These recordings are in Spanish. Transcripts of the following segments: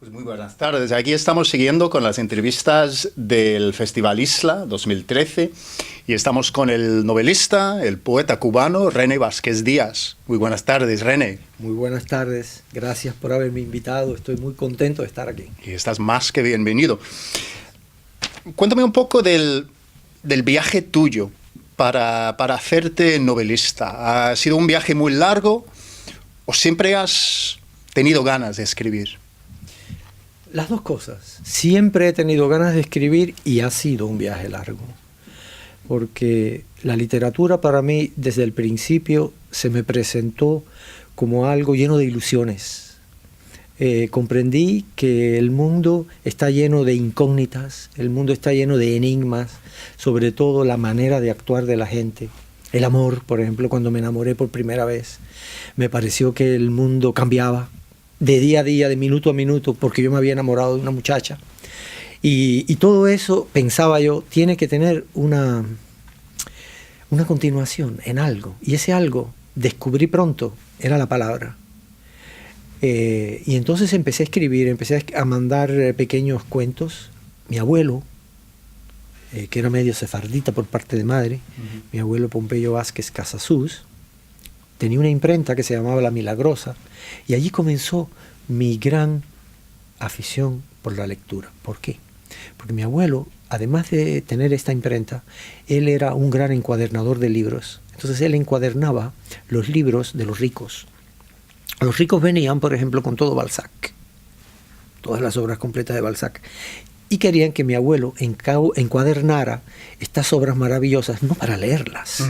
Pues muy buenas tardes. Aquí estamos siguiendo con las entrevistas del Festival Isla 2013 y estamos con el novelista, el poeta cubano René Vázquez Díaz. Muy buenas tardes, René. Muy buenas tardes. Gracias por haberme invitado. Estoy muy contento de estar aquí. Y estás más que bienvenido. Cuéntame un poco del viaje tuyo para hacerte novelista. ¿Ha sido un viaje muy largo o siempre has tenido ganas de escribir? Las dos cosas. Siempre he tenido ganas de escribir y ha sido un viaje largo. Porque la literatura para mí desde el principio se me presentó como algo lleno de ilusiones. Comprendí que el mundo está lleno de incógnitas, el mundo está lleno de enigmas, sobre todo la manera de actuar de la gente. El amor, por ejemplo, cuando me enamoré por primera vez, me pareció que el mundo cambiaba de día a día, de minuto a minuto, porque yo me había enamorado de una muchacha. Y todo eso, pensaba yo, tiene que tener una continuación en algo. Y ese algo, descubrí pronto, era la palabra. Y entonces empecé a escribir, empecé a mandar pequeños cuentos. Mi abuelo, que era medio sefardita por parte de madre, mi abuelo Pompeyo Vázquez Casasús, tenía una imprenta que se llamaba La Milagrosa, y allí comenzó mi gran afición por la lectura. ¿Por qué? Porque mi abuelo, además de tener esta imprenta, él era un gran encuadernador de libros. Entonces él encuadernaba los libros de los ricos. Los ricos venían, por ejemplo, con todo Balzac, todas las obras completas de Balzac, y querían que mi abuelo encuadernara estas obras maravillosas, no para leerlas,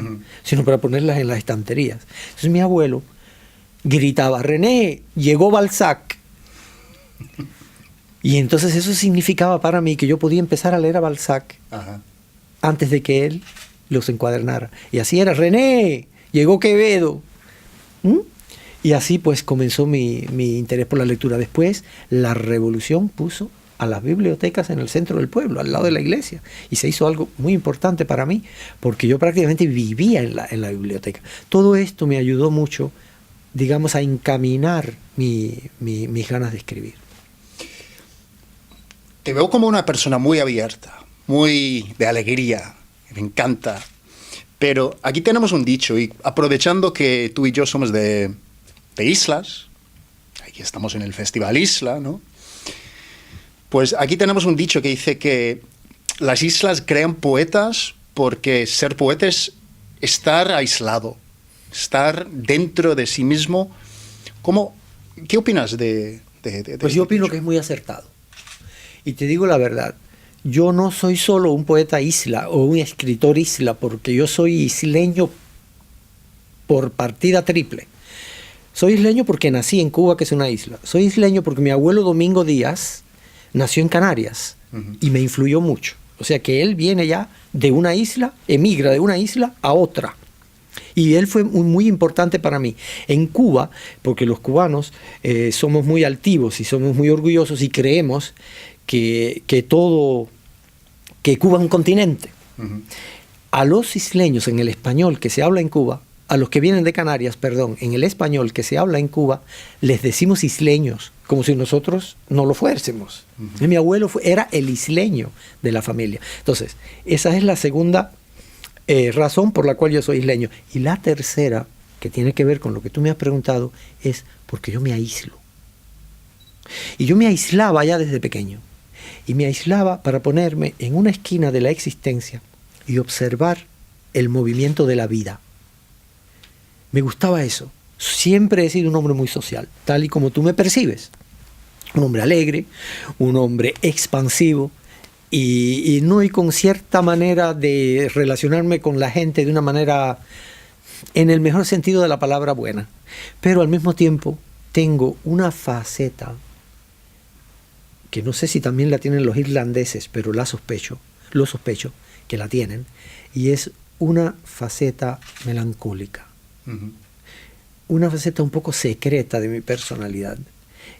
sino para ponerlas en las estanterías. Entonces mi abuelo gritaba: René, llegó Balzac. Y entonces eso significaba para mí que yo podía empezar a leer a Balzac antes de que él los encuadernara. Y así era: René, llegó Quevedo. Y así pues comenzó mi interés por la lectura. Después la revolución puso a las bibliotecas en el centro del pueblo, al lado de la iglesia. Y se hizo algo muy importante para mí, porque yo prácticamente vivía en la biblioteca. Todo esto me ayudó mucho, digamos, a encaminar mis ganas de escribir. Te veo como una persona muy abierta, muy de alegría, me encanta. Pero aquí tenemos un dicho, y aprovechando que tú y yo somos de islas, aquí estamos en el Festival Isla, ¿no? Pues aquí tenemos un dicho que dice que las islas crean poetas porque ser poeta es estar aislado, estar dentro de sí mismo. ¿Qué opinas de Pues yo opino que es muy acertado. Y te digo la verdad, yo no soy solo un poeta isla o un escritor isla, porque yo soy isleño por partida triple. Soy isleño porque nací en Cuba, que es una isla. Soy isleño porque mi abuelo Domingo Díaz nació en Canarias y me influyó mucho. O sea que él viene ya de una isla, emigra de una isla a otra. Y él fue muy importante para mí. En Cuba, porque los cubanos somos muy altivos y somos muy orgullosos y creemos que Cuba es un continente. A los isleños en el español que se habla en Cuba, a los que vienen de Canarias, perdón, en el español que se habla en Cuba, les decimos isleños, como si nosotros no lo fuésemos. Mi abuelo era el isleño de la familia. Entonces, esa es la segunda razón por la cual yo soy isleño. Y la tercera, que tiene que ver con lo que tú me has preguntado, es porque yo me aíslo. Y yo me aislaba ya desde pequeño. Y me aislaba para ponerme en una esquina de la existencia y observar el movimiento de la vida. Me gustaba eso. Siempre he sido un hombre muy social, tal y como tú me percibes. Un hombre alegre, un hombre expansivo y con cierta manera de relacionarme con la gente de una manera, en el mejor sentido de la palabra, buena. Pero al mismo tiempo tengo una faceta que no sé si también la tienen los irlandeses, pero lo sospecho que la tienen, y es una faceta melancólica. Una faceta un poco secreta de mi personalidad.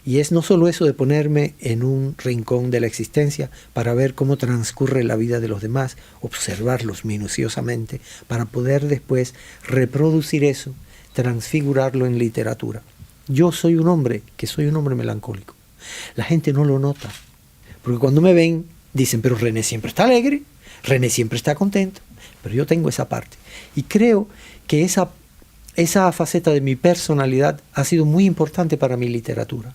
Y es no solo eso de ponerme en un rincón de la existencia para ver cómo transcurre la vida de los demás, observarlos minuciosamente, para poder después reproducir eso, transfigurarlo en literatura. Yo soy un hombre melancólico. La gente no lo nota. Porque cuando me ven, dicen, pero René siempre está alegre, René siempre está contento. Pero yo tengo esa parte. Y creo que esa faceta de mi personalidad ha sido muy importante para mi literatura.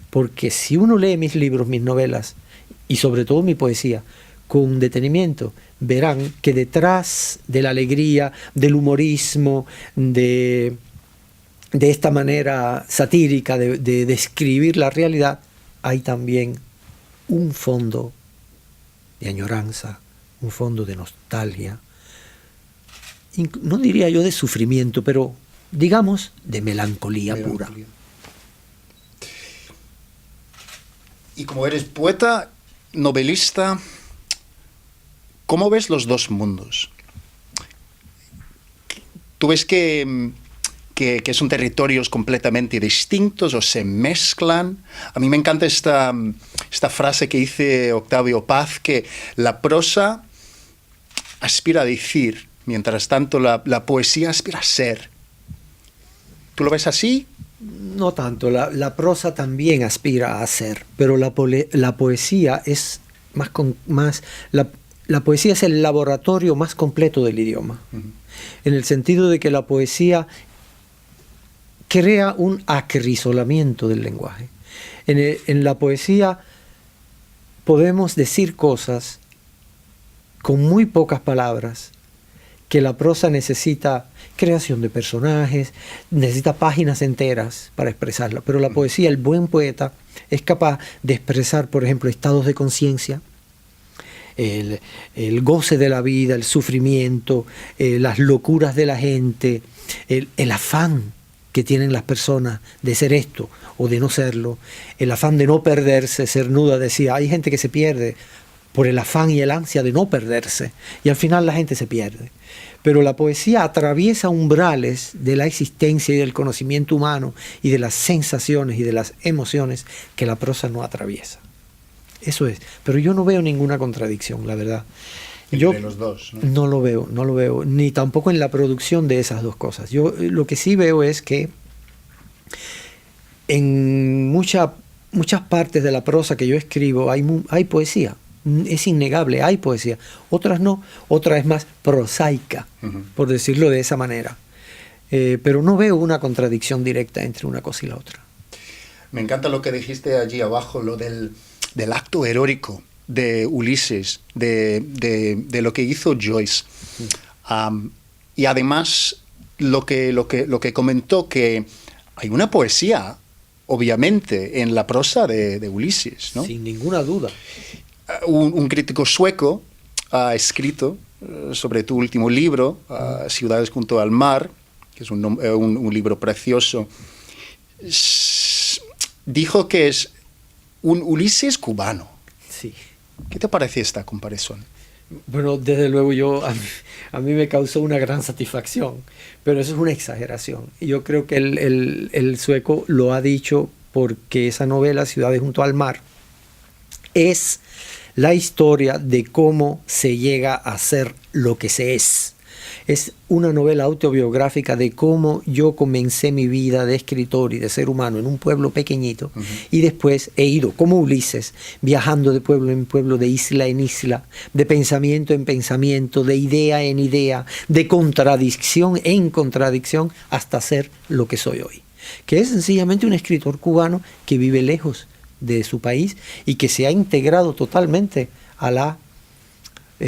Porque si uno lee mis libros, mis novelas, y sobre todo mi poesía, con detenimiento, verán que detrás de la alegría, del humorismo, de esta manera satírica de describir la realidad, hay también un fondo de añoranza, un fondo de nostalgia, no diría yo de sufrimiento, pero digamos de melancolía pura. Y como eres poeta, novelista, ¿cómo ves los dos mundos? ¿Tú ves que son territorios completamente distintos o se mezclan? A mí me encanta esta frase que dice Octavio Paz, que la prosa aspira a decir, mientras tanto la poesía aspira a ser. ¿Tú lo ves así? No tanto, la prosa también aspira a ser, pero la poesía es la poesía es el laboratorio más completo del idioma, en el sentido de que la poesía crea un acrisolamiento del lenguaje. En la poesía podemos decir cosas con muy pocas palabras, que la prosa necesita creación de personajes, necesita páginas enteras para expresarla. Pero la poesía, el buen poeta, es capaz de expresar, por ejemplo, estados de conciencia, el goce de la vida, el sufrimiento, las locuras de la gente, el afán que tienen las personas de ser esto o de no serlo, el afán de no perderse. Cernuda decía, hay gente que se pierde por el afán y el ansia de no perderse, y al final la gente se pierde. Pero la poesía atraviesa umbrales de la existencia y del conocimiento humano y de las sensaciones y de las emociones que la prosa no atraviesa. Eso es. Pero yo no veo ninguna contradicción, la verdad. Entre los dos, ¿no? No lo veo, ni tampoco en la producción de esas dos cosas. Yo lo que sí veo es que en muchas partes de la prosa que yo escribo hay poesía. Es innegable, hay poesía. Otras no, otra es más prosaica, por decirlo de esa manera. Pero no veo una contradicción directa entre una cosa y la otra. Me encanta lo que dijiste allí abajo, lo del acto heroico de Ulises, de lo que hizo Joyce. Y además lo que comentó, que hay una poesía, obviamente, en la prosa de Ulises, ¿no? Sin ninguna duda. Un crítico sueco ha escrito sobre tu último libro, Ciudades junto al mar, que es un libro precioso. Dijo que es un Ulises cubano. Sí. ¿Qué te parece esta comparación? Bueno, desde luego a mí me causó una gran satisfacción, pero eso es una exageración. Yo creo que el sueco lo ha dicho porque esa novela, Ciudades junto al mar, es la historia de cómo se llega a ser lo que se es. Es una novela autobiográfica de cómo yo comencé mi vida de escritor y de ser humano en un pueblo pequeñito, y después he ido, como Ulises, viajando de pueblo en pueblo, de isla en isla, de pensamiento en pensamiento, de idea en idea, de contradicción en contradicción, hasta ser lo que soy hoy. Que es sencillamente un escritor cubano que vive lejos de su país y que se ha integrado totalmente a la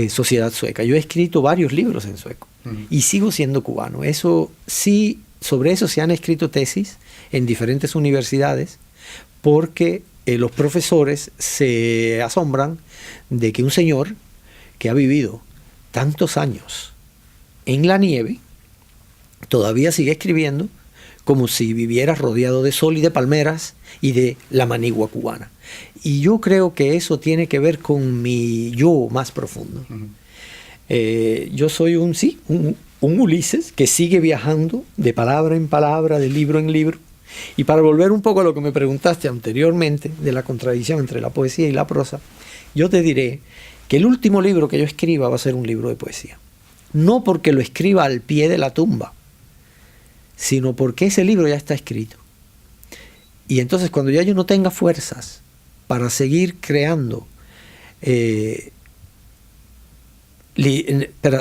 sociedad sueca. Yo he escrito varios libros en sueco y sigo siendo cubano. Eso sí, sobre eso se han escrito tesis en diferentes universidades, porque los profesores se asombran de que un señor que ha vivido tantos años en la nieve todavía sigue escribiendo como si viviera rodeado de sol y de palmeras y de la manigua cubana. Y yo creo que eso tiene que ver con mi yo más profundo. Yo soy un Ulises que sigue viajando de palabra en palabra, de libro en libro. Y para volver un poco a lo que me preguntaste anteriormente, de la contradicción entre la poesía y la prosa, yo te diré que el último libro que yo escriba va a ser un libro de poesía. No porque lo escriba al pie de la tumba, sino porque ese libro ya está escrito. Y entonces cuando ya yo no tenga fuerzas para seguir creando,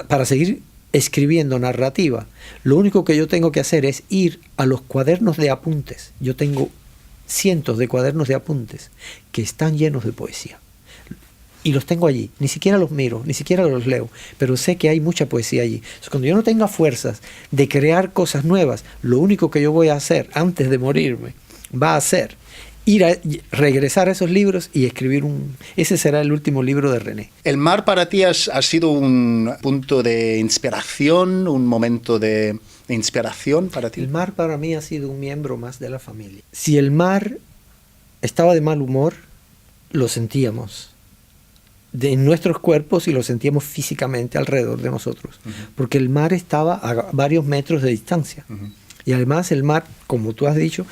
para seguir escribiendo narrativa, lo único que yo tengo que hacer es ir a los cuadernos de apuntes. Yo tengo cientos de cuadernos de apuntes que están llenos de poesía. Y los tengo allí. Ni siquiera los miro, ni siquiera los leo, pero sé que hay mucha poesía allí. Entonces, cuando yo no tenga fuerzas de crear cosas nuevas, lo único que yo voy a hacer antes de morirme va a ser regresar a esos libros y escribir ese será el último libro de René. ¿El mar para ti ha sido un punto de inspiración, un momento de inspiración para ti? El mar para mí ha sido un miembro más de la familia. Si el mar estaba de mal humor, lo sentíamos en nuestros cuerpos y lo sentíamos físicamente alrededor de nosotros, porque el mar estaba a varios metros de distancia. Y además el mar, como tú has dicho,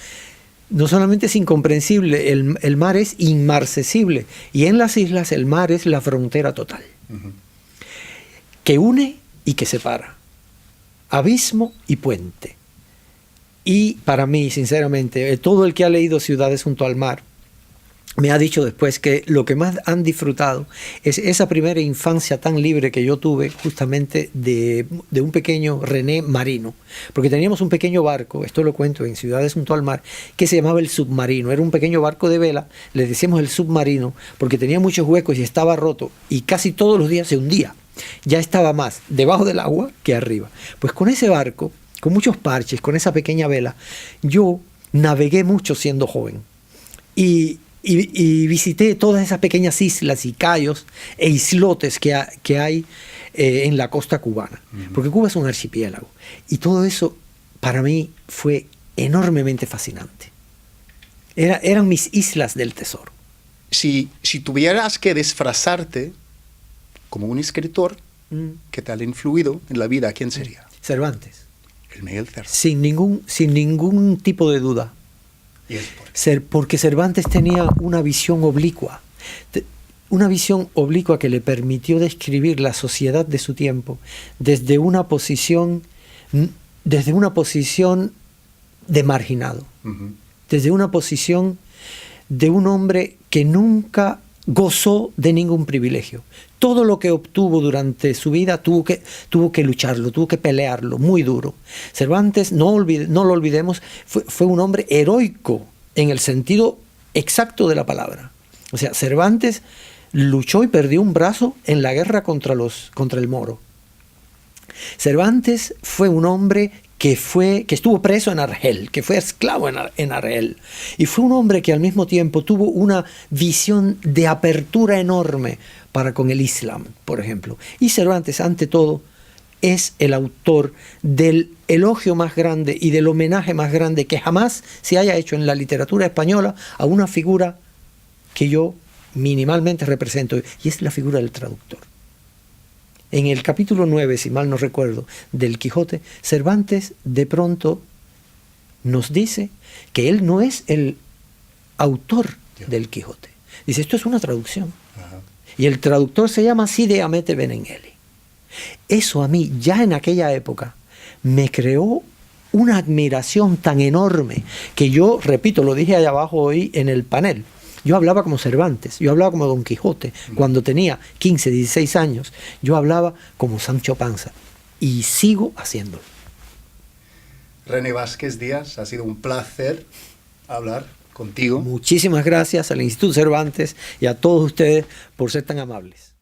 no solamente es incomprensible, el mar es inmarcesible. Y en las islas el mar es la frontera total, que une y que separa, abismo y puente. Y para mí, sinceramente, todo el que ha leído Ciudades junto al mar me ha dicho después que lo que más han disfrutado es esa primera infancia tan libre que yo tuve justamente de un pequeño René marino. Porque teníamos un pequeño barco, esto lo cuento en Ciudades junto al mar, que se llamaba el Submarino. Era un pequeño barco de vela, le decíamos el Submarino, porque tenía muchos huecos y estaba roto y casi todos los días se hundía. Ya estaba más debajo del agua que arriba. Pues con ese barco, con muchos parches, con esa pequeña vela, yo navegué mucho siendo joven. Y visité todas esas pequeñas islas y cayos e islotes que hay en la costa cubana. Porque Cuba es un archipiélago. Y todo eso para mí fue enormemente fascinante. Eran mis islas del tesoro. Si tuvieras que disfrazarte como un escritor que te ha influido en la vida, ¿quién sería? Cervantes. El Miguel Cervantes. Sin ningún tipo de duda. Porque Cervantes tenía una visión oblicua que le permitió describir la sociedad de su tiempo desde una posición de marginado, desde una posición de un hombre que nunca gozó de ningún privilegio. Todo lo que obtuvo durante su vida tuvo que lucharlo, tuvo que pelearlo, muy duro. Cervantes, no lo olvidemos, fue un hombre heroico en el sentido exacto de la palabra. O sea, Cervantes luchó y perdió un brazo en la guerra contra el Moro. Cervantes fue un hombre que estuvo preso en Argel, que fue esclavo en Argel. Y fue un hombre que al mismo tiempo tuvo una visión de apertura enorme para con el Islam, por ejemplo. Y Cervantes, ante todo, es el autor del elogio más grande y del homenaje más grande que jamás se haya hecho en la literatura española a una figura que yo minimalmente represento, y es la figura del traductor. En el capítulo 9, si mal no recuerdo, del Quijote, Cervantes de pronto nos dice que él no es el autor del Quijote. Dice, esto es una traducción. Y el traductor se llama Cide Hamete Benengeli. Eso a mí, ya en aquella época, me creó una admiración tan enorme que yo, repito, lo dije allá abajo hoy en el panel, yo hablaba como Cervantes, yo hablaba como Don Quijote. Cuando tenía 15, 16 años, yo hablaba como Sancho Panza. Y sigo haciéndolo. René Vázquez Díaz, ha sido un placer hablar contigo. Muchísimas gracias al Instituto Cervantes y a todos ustedes por ser tan amables.